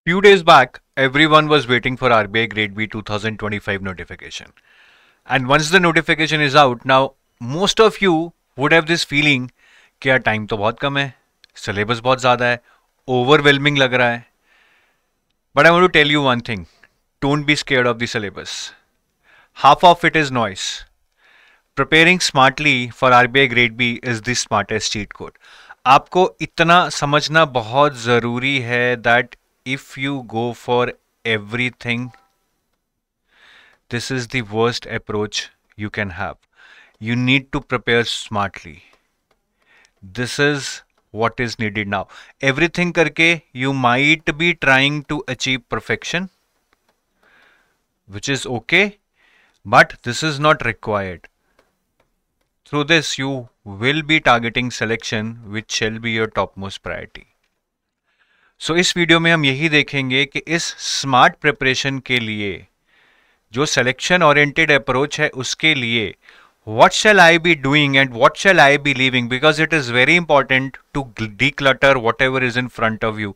Few days back, everyone was waiting for RBI Grade B 2025 notification. And once the notification is out, now most of you would have this feeling कि यार time तो बहुत कम है, syllabus बहुत ज़्यादा है, overwhelming लग रहा है. But I want to tell you one thing, don't be scared of the syllabus. Half of it is noise. Preparing smartly for RBI Grade B is the smartest cheat code. आपको इतना समझना बहुत ज़रूरी है that if you go for everything, this is the worst approach you can have. You need to prepare smartly. This is what is needed now. Everything करके you might be trying to achieve perfection, which is okay, but this is not required. Through this, you will be targeting selection, which shall be your topmost priority. So इस video में हम यही देखेंगे कि इस smart preparation के लिए जो सिलेक्शन ओरिएंटेड अप्रोच है उसके लिए what shall I be doing and what shall I be leaving, because it is very important to declutter whatever is in front of you.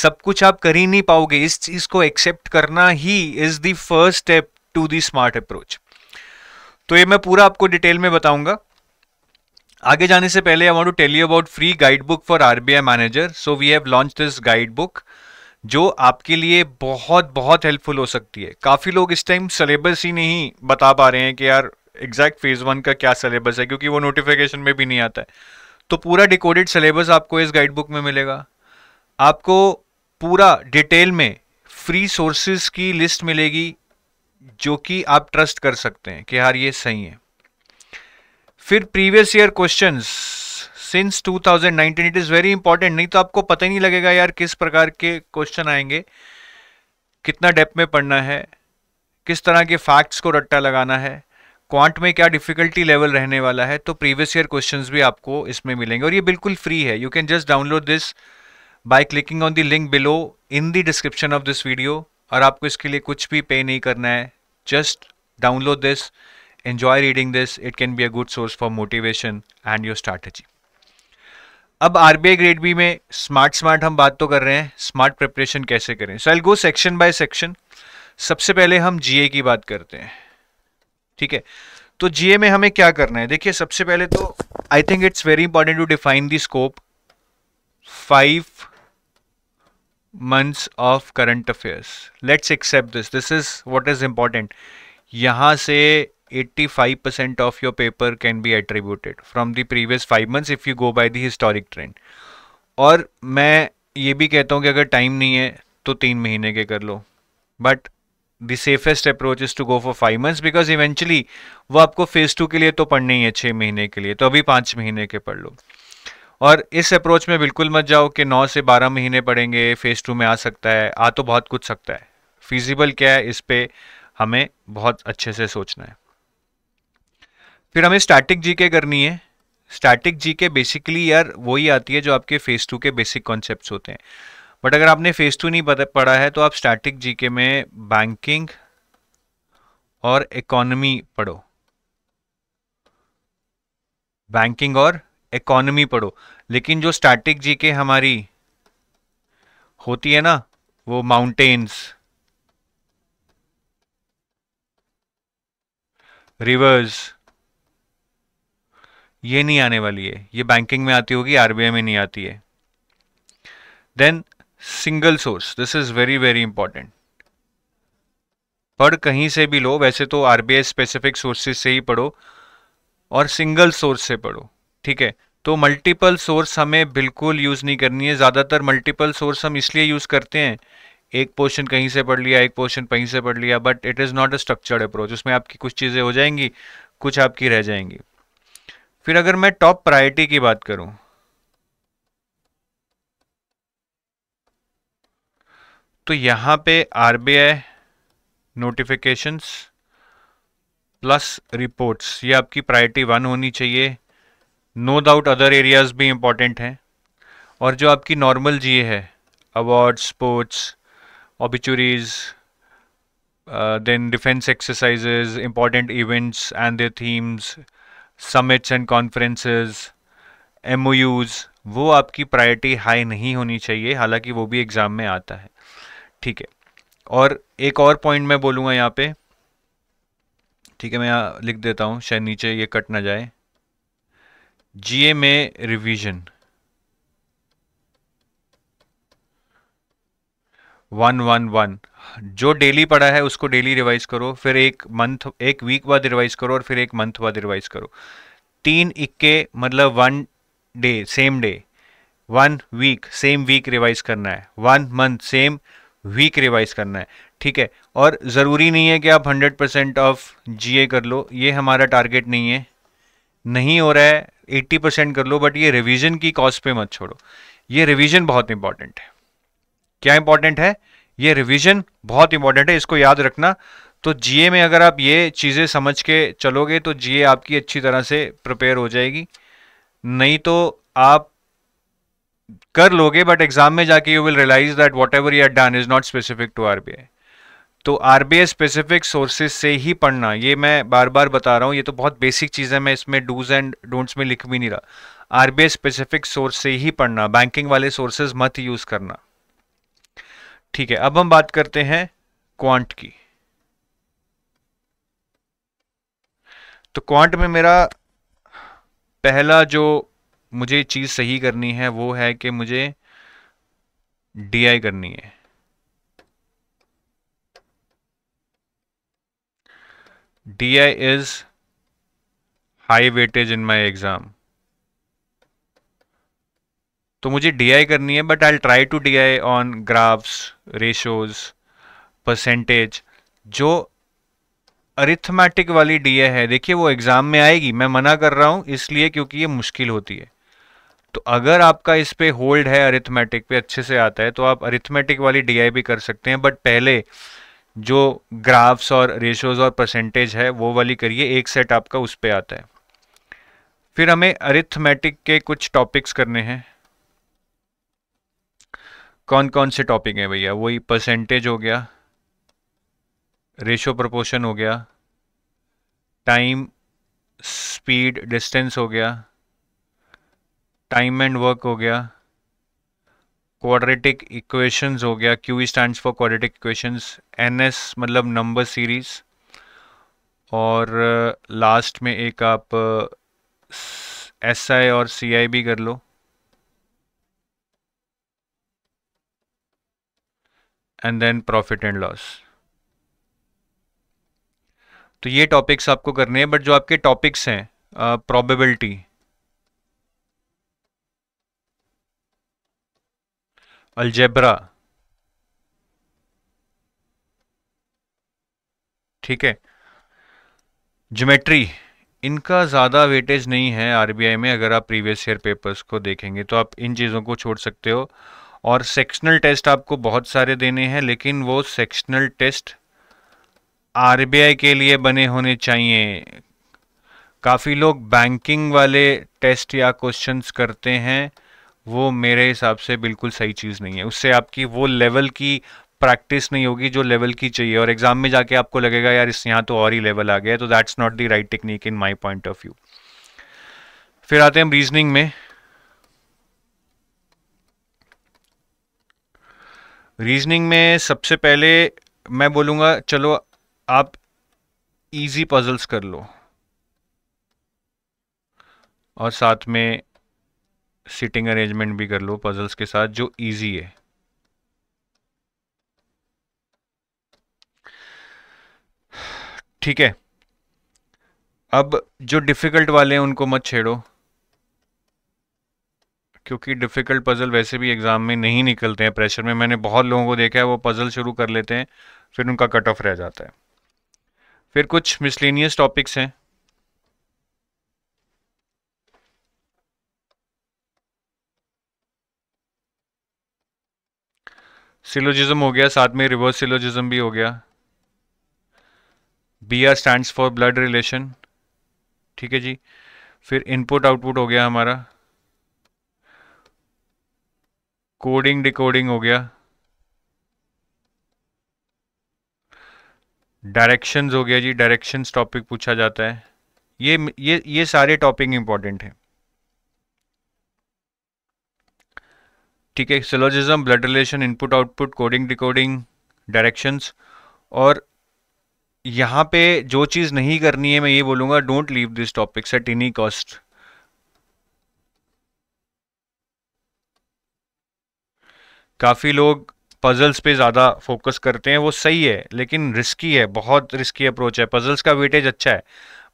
सब कुछ आप कर ही नहीं पाओगे, इस चीज को एक्सेप्ट करना ही is the first step to the smart approach. तो ये मैं पूरा आपको डिटेल में बताऊंगा. आगे जाने से पहले I want to tell you about free guide book for RBI manager. So we have launch this guide book जो आपके लिए बहुत बहुत हेल्पफुल हो सकती है. काफ़ी लोग इस टाइम सिलेबस ही नहीं बता पा रहे हैं कि यार एग्जैक्ट फेज 1 का क्या सिलेबस है, क्योंकि वो नोटिफिकेशन में भी नहीं आता है. तो पूरा डिकोडेड सिलेबस आपको इस गाइड बुक में मिलेगा. आपको पूरा डिटेल में फ्री सोर्सेज की लिस्ट मिलेगी जो कि आप ट्रस्ट कर सकते हैं कि यार ये सही है. फिर previous year questions since 2019, it is very important. नहीं तो आपको पता ही नहीं लगेगा यार किस प्रकार के क्वेश्चन आएंगे, कितना डेप्थ में पढ़ना है, किस तरह के फैक्ट्स को रट्टा लगाना है, क्वांट में क्या डिफिकल्टी लेवल रहने वाला है. तो प्रीवियस ईयर क्वेश्चंस भी आपको इसमें मिलेंगे और ये बिल्कुल फ्री है. You can just download this by clicking on the link below in the description of this video. और आपको इसके लिए कुछ भी पे नहीं करना है, just download this, enjoy reading this. It can be a good source for motivation and your strategy. अब आरबीआई ग्रेड बी में स्मार्ट हम बात तो कर रहे हैं, स्मार्ट प्रिपरेशन कैसे करें. So I will go section by section. सबसे पहले हम जीए की बात करते हैं. ठीक है, तो जीए में हमें क्या करना है. देखिए सबसे पहले तो I think it's very important to define the scope. 5 months of current affairs. Let's accept this. This is what is important. यहाँ से 85% of your paper can be attributed from the previous 5 months if you go by the historic trend. और मैं ये भी कहता हूँ कि अगर टाइम नहीं है तो 3 महीने के कर लो, but the safest approach is to go for 5 months because eventually वो आपको फेज 2 के लिए तो पढ़ने ही है 6 महीने के लिए, तो अभी 5 महीने के पढ़ लो. और इस अप्रोच में बिल्कुल मत जाओ कि 9 से 12 महीने पढ़ेंगे, फेज 2 में आ सकता है. आ तो बहुत कुछ सकता है, फिजिबल क्या है इस पे हमें बहुत अच्छे से सोचना है. फिर हमें स्टैटिक जीके करनी है. स्टैटिक जीके बेसिकली यार वही आती है जो आपके फेज 2 के बेसिक कॉन्सेप्ट्स होते हैं. बट अगर आपने फेज 2 नहीं पढ़ा है तो आप स्टैटिक जीके में बैंकिंग और इकोनॉमी पढ़ो. बैंकिंग और इकोनॉमी पढ़ो. लेकिन जो स्टैटिक जीके हमारी होती है ना, वो माउंटेन्स, रिवर्स, ये नहीं आने वाली है. ये बैंकिंग में आती होगी, आरबीआई में नहीं आती है. Then single source, this is very very important. पढ़ कहीं से भी लो, वैसे तो आरबीआई स्पेसिफिक सोर्सेज से ही पढ़ो और सिंगल सोर्स से पढ़ो. ठीक है, तो मल्टीपल सोर्स हमें बिल्कुल यूज़ नहीं करनी है. ज़्यादातर मल्टीपल सोर्स हम इसलिए यूज़ करते हैं, एक पोर्शन कहीं से पढ़ लिया, एक पोर्शन कहीं से पढ़ लिया, but it is not a structured approach. उसमें आपकी कुछ चीज़ें हो जाएंगी, कुछ आपकी रह जाएंगी. फिर अगर मैं टॉप प्रायोरिटी की बात करूं तो यहाँ पे आरबीआई नोटिफिकेशंस प्लस रिपोर्ट्स, ये आपकी प्रायोरिटी 1 होनी चाहिए. नो डाउट अदर एरियाज भी इंपॉर्टेंट हैं. और जो आपकी नॉर्मल जीए है, award, sports, obituaries, then defence exercises, important events and their themes, summits and conferences, MoUs, वो आपकी प्रायोरिटी हाई नहीं होनी चाहिए, हालांकि वो भी एग्जाम में आता है. ठीक है, और एक और पॉइंट मैं बोलूँगा यहाँ पे, ठीक है, मैं यहाँ लिख देता हूँ, शायद नीचे ये कट ना जाए। जीए में रिवीजन 1-1-1, जो डेली पढ़ा है उसको डेली रिवाइज करो, फिर एक वीक बाद रिवाइज करो, और फिर एक मंथ बाद रिवाइज करो। 3 इक्के मतलब 1 day same day, 1 week same week revise करना है, 1 मंथ सेम वीक रिवाइज करना है, ठीक है। और ज़रूरी नहीं है कि आप 100% ऑफ जीए कर लो, ये हमारा टारगेट नहीं है, नहीं हो रहा है 80% कर लो, बट ये रिवीजन की कॉस्ट पे मत छोड़ो। ये रिवीजन बहुत इंपॉर्टेंट है। क्या इंपॉर्टेंट है? ये रिवीजन बहुत इंपॉर्टेंट है, इसको याद रखना। तो जीए में अगर आप ये चीज़ें समझ के चलोगे तो जीए आपकी अच्छी तरह से प्रिपेयर हो जाएगी। नहीं तो आप कर लोगे बट एग्जाम में जाके you will realise that whatever you have done is not specific to RBI. तो आरबीआई स्पेसिफिक सोर्सेज से ही पढ़ना, ये मैं बार बार बता रहा हूँ, ये तो बहुत बेसिक चीज़ है, मैं इसमें डूज एंड डोंट्स में लिख भी नहीं रहा। आरबीआई स्पेसिफिक सोर्स से ही पढ़ना, बैंकिंग वाले सोर्सेज मत यूज करना, ठीक है। अब हम बात करते हैं क्वांट की। तो क्वांट में मेरा पहला जो मुझे चीज़ सही करनी है वो है कि मुझे डीआई करनी है। DI is high weightage in my exam, तो मुझे DI करनी है, but I try to DI on graphs, ratios, percentage. जो अरिथमेटिक वाली DI है, देखिए वो एग्जाम में आएगी, मैं मना कर रहा हूं इसलिए क्योंकि ये मुश्किल होती है। तो अगर आपका इस पे होल्ड है, अरिथमेटिक पे अच्छे से आता है, तो आप अरिथमेटिक वाली DI भी कर सकते हैं, बट पहले जो ग्राफ्स और रेशोज और परसेंटेज है वो वाली करिए, एक सेट आपका उस पे आता है। फिर हमें अरिथमेटिक के कुछ टॉपिक्स करने हैं। कौन कौन से टॉपिक हैं भैया? वही परसेंटेज हो गया, रेशो प्रोपोर्शन हो गया, टाइम स्पीड डिस्टेंस हो गया, टाइम एंड वर्क हो गया, क्वाड्रेटिक इक्वेशंस हो गया, Q stands for quadratic equations, NS मतलब नंबर सीरीज, और लास्ट में एक आप एसआई और सीआई भी कर लो, and then profit and loss. तो ये टॉपिक्स आपको करने हैं, बट जो आपके टॉपिक्स हैं, प्रोबेबिलिटी, अलजेब्रा, ठीक है, ज्योमेट्री, इनका ज़्यादा वेटेज नहीं है आरबीआई में। अगर आप प्रीवियस ईयर पेपर्स को देखेंगे तो आप इन चीज़ों को छोड़ सकते हो। और सेक्शनल टेस्ट आपको बहुत सारे देने हैं, लेकिन वो सेक्शनल टेस्ट आरबीआई के लिए बने होने चाहिए। काफ़ी लोग बैंकिंग वाले टेस्ट या क्वेश्चंस करते हैं, वो मेरे हिसाब से बिल्कुल सही चीज़ नहीं है। उससे आपकी वो लेवल की प्रैक्टिस नहीं होगी जो लेवल की चाहिए, और एग्जाम में जाके आपको लगेगा यार इस यहाँ तो और ही लेवल आ गया, तो that's not the right technique in my point of view. फिर आते हैं हम रीजनिंग में। रीजनिंग में सबसे पहले मैं बोलूँगा चलो आप इजी पजल्स कर लो, और साथ में सिटिंग अरेंजमेंट भी कर लो पजल्स के साथ, जो इजी है। ठीक है, अब जो डिफ़िकल्ट वाले हैं उनको मत छेड़ो, क्योंकि डिफ़िकल्ट पजल वैसे भी एग्ज़ाम में नहीं निकलते हैं प्रेशर में। मैंने बहुत लोगों को देखा है वो पजल शुरू कर लेते हैं, फिर उनका कट ऑफ रह जाता है। फिर कुछ मिसलेनियस टॉपिक्स हैं, सिलोजिज्म हो गया, साथ में रिवर्स सिलोजिज्म भी हो गया। BR stands for blood relation, ठीक है जी। फिर इनपुट आउटपुट हो गया हमारा, कोडिंग डिकोडिंग हो गया, डायरेक्शंस हो गया जी, डायरेक्शंस टॉपिक पूछा जाता है। ये सारे टॉपिक इंपॉर्टेंट हैं, ठीक है, syllogism, blood relation, input output, coding decoding, directions. और यहाँ पे जो चीज़ नहीं करनी है मैं ये बोलूँगा, don't leave this topics at any cost. काफ़ी लोग पजल्स पे ज़्यादा फोकस करते हैं, वो सही है लेकिन रिस्की है, बहुत रिस्की अप्रोच है। पजल्स का वेटेज अच्छा है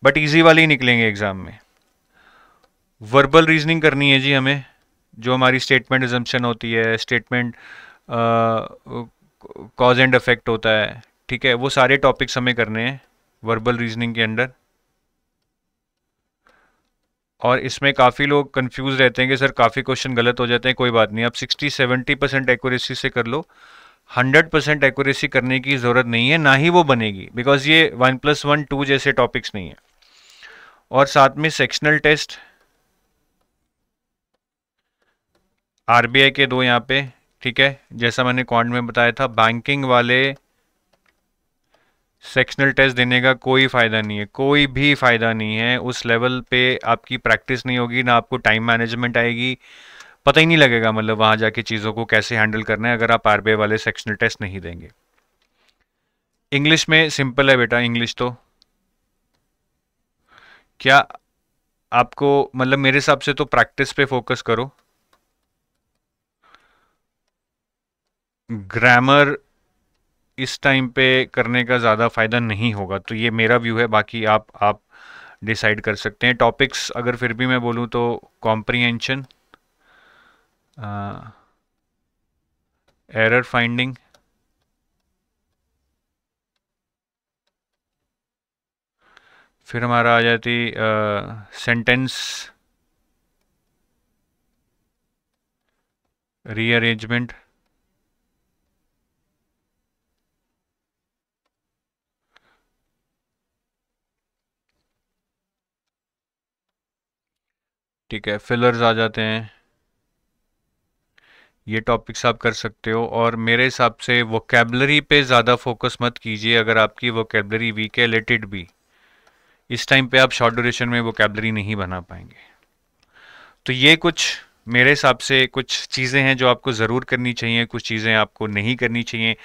बट इजी वाले ही निकलेंगे एग्जाम में। वर्बल रीजनिंग करनी है जी हमें, जो हमारी स्टेटमेंट अजम्पशन होती है, स्टेटमेंट कॉज एंड इफेक्ट होता है, ठीक है, वो सारे टॉपिक्स हमें करने हैं वर्बल रीजनिंग के अंडर। और इसमें काफ़ी लोग कंफ्यूज रहते हैं कि सर काफ़ी क्वेश्चन गलत हो जाते हैं। कोई बात नहीं, आप 60-70% एक्यूरेसी से कर लो, 100% एक्यूरेसी करने की ज़रूरत नहीं है, ना ही वो बनेगी, बिकॉज ये 1+1 2 जैसे टॉपिक्स नहीं है। और साथ में सेक्शनल टेस्ट आरबीआई के दो यहाँ पे, ठीक है, जैसा मैंने क्वांट में बताया था। बैंकिंग वाले सेक्शनल टेस्ट देने का कोई फ़ायदा नहीं है, कोई भी फ़ायदा नहीं है। उस लेवल पे आपकी प्रैक्टिस नहीं होगी, ना आपको टाइम मैनेजमेंट आएगी, पता ही नहीं लगेगा मतलब वहाँ जाके चीज़ों को कैसे हैंडल करना है अगर आप आरबीआई वाले सेक्शनल टेस्ट नहीं देंगे। इंग्लिश में सिंपल है बेटा, इंग्लिश तो क्या आपको मतलब मेरे हिसाब से तो प्रैक्टिस पे फोकस करो। ग्रामर इस टाइम पे करने का ज़्यादा फ़ायदा नहीं होगा, तो ये मेरा व्यू है, बाकी आप डिसाइड कर सकते हैं। टॉपिक्स अगर फिर भी मैं बोलूँ तो कॉम्प्रीहेंशन, एरर फाइंडिंग, फिर हमारा आ जाती सेंटेंस रीअरेंजमेंट, ठीक है, फिलर्स आ जाते हैं। ये टॉपिक्स आप कर सकते हो। और मेरे हिसाब से वोकेबलरी पे ज़्यादा फोकस मत कीजिए, अगर आपकी वोकेबलरी वीक है लेट इट बी। इस टाइम पे आप शॉर्ट ड्यूरेशन में वोकेबलरी नहीं बना पाएंगे। तो ये कुछ मेरे हिसाब से कुछ चीज़ें हैं जो आपको ज़रूर करनी चाहिए, कुछ चीज़ें आपको नहीं करनी चाहिए।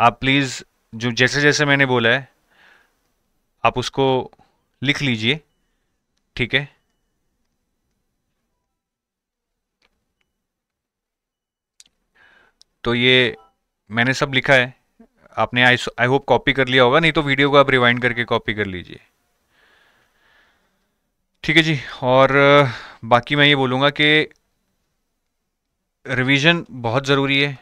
आप प्लीज़ जो जैसे जैसे मैंने बोला है आप उसको लिख लीजिए, ठीक है। तो ये मैंने सब लिखा है, आपने आई होप कॉपी कर लिया होगा, नहीं तो वीडियो को आप रिवाइंड करके कॉपी कर लीजिए, ठीक है जी। और बाकी मैं ये बोलूँगा कि रिवीजन बहुत ज़रूरी है।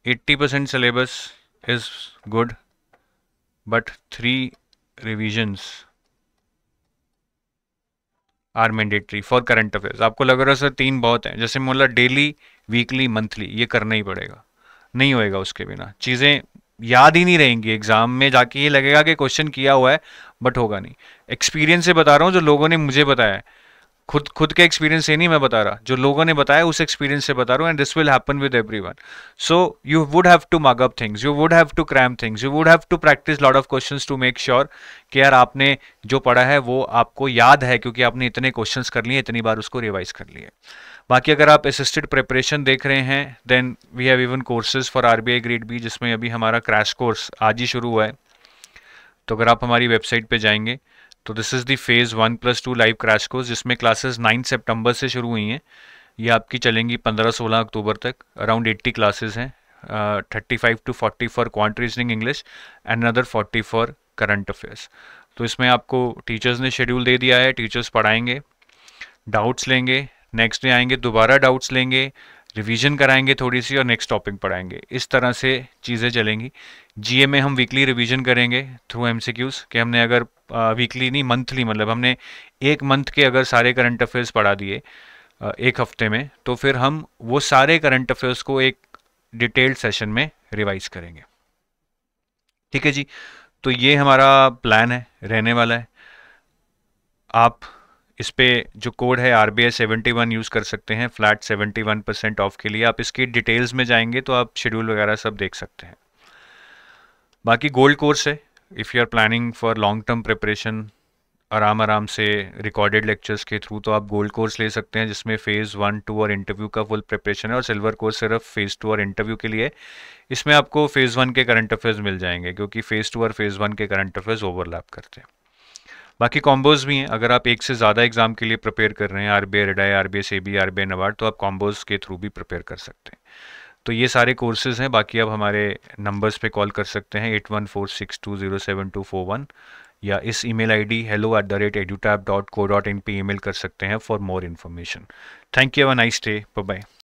80% syllabus is good but 3 revisions are mandatory for current affairs. आपको लग रहा है सर 3 बहुत है, जैसे बोला डेली, वीकली, मंथली, ये करना ही पड़ेगा, नहीं होएगा उसके बिना। चीज़ें याद ही नहीं रहेंगी, एग्जाम में जाके ये लगेगा कि क्वेश्चन किया हुआ है बट होगा नहीं। एक्सपीरियंस से बता रहा हूँ, जो लोगों ने मुझे बताया है, खुद खुद के एक्सपीरियंस से नहीं मैं बता रहा, जो लोगों ने बताया उस एक्सपीरियंस से बता रहा हूँ। And this will happen with everyone. So you would have to mug up things, you would have to cram things, you would have to practise lot of questions to make sure कि यार आपने जो पढ़ा है वो आपको याद है, क्योंकि आपने इतने क्वेश्चंस कर लिए, इतनी बार उसको रिवाइज कर लिए। बाकी अगर आप असिस्टेड प्रिपरेशन देख रहे हैं then we have even courses for RBI grade B, जिसमें अभी हमारा क्रैश कोर्स आज ही शुरू हुआ है। तो अगर आप हमारी वेबसाइट पे जाएंगे तो this is the phase 1+2 live crash course, जिसमें क्लासेस 9 सितंबर से शुरू हुई हैं। ये आपकी चलेंगी 15-16 अक्टूबर तक। अराउंड 80 क्लासेस हैं, 35 to 40 for quant reasoning English and another 40 for current affairs. तो इसमें आपको टीचर्स ने शेड्यूल दे दिया है, टीचर्स पढ़ाएंगे, डाउट्स लेंगे, नेक्स्ट डे आएंगे दोबारा डाउट्स लेंगे, रिवीजन कराएंगे थोड़ी सी और नेक्स्ट टॉपिक पढ़ाएंगे। इस तरह से चीज़ें चलेंगी। जीए में हम वीकली रिवीजन करेंगे थ्रू एमसीक्यूज, कि हमने अगर वीकली नहीं मंथली, मतलब हमने एक मंथ के अगर सारे करंट अफेयर्स पढ़ा दिए एक हफ्ते में, तो फिर हम वो सारे करंट अफेयर्स को एक डिटेल्ड सेशन में रिवाइज करेंगे, ठीक है जी। तो ये हमारा प्लान है, रहने वाला है। आप इस पे जो कोड है RBI71 यूज़ कर सकते हैं फ्लैट 71% ऑफ के लिए। आप इसकी डिटेल्स में जाएंगे तो आप शेड्यूल वगैरह सब देख सकते हैं। बाकी गोल्ड कोर्स है, if you are planning for long term preparation, आराम आराम से रिकॉर्डेड लेक्चर्स के थ्रू, तो आप गोल्ड कोर्स ले सकते हैं जिसमें फ़ेज़ 1, 2 और इंटरव्यू का फुल प्रिपरेशन है, और सिल्वर कोर्स सिर्फ फ़ेज़ 2 और इंटरव्यू के लिए। इसमें आपको फ़ेज़ 1 के करंट अफेयर्स मिल जाएंगे क्योंकि फ़ेज़ 2 और फ़ेज़ 1 के करंट अफेयर्स ओवरलैप करते हैं। बाकी कॉम्बोज भी हैं, अगर आप एक से ज़्यादा एग्जाम के लिए प्रिपेयर कर रहे हैं, RBI radii, RBI SEBI, RBI NABARD, तो आप कॉम्बोज के थ्रू भी प्रिपेयर कर सकते हैं। तो ये सारे कोर्सेज हैं। बाकी आप हमारे नंबर्स पे कॉल कर सकते हैं 8146207241, या इस email ID hello@edutab.co.in पे ईमेल कर सकते हैं for more information. Thank you, have a nice day, bye bye.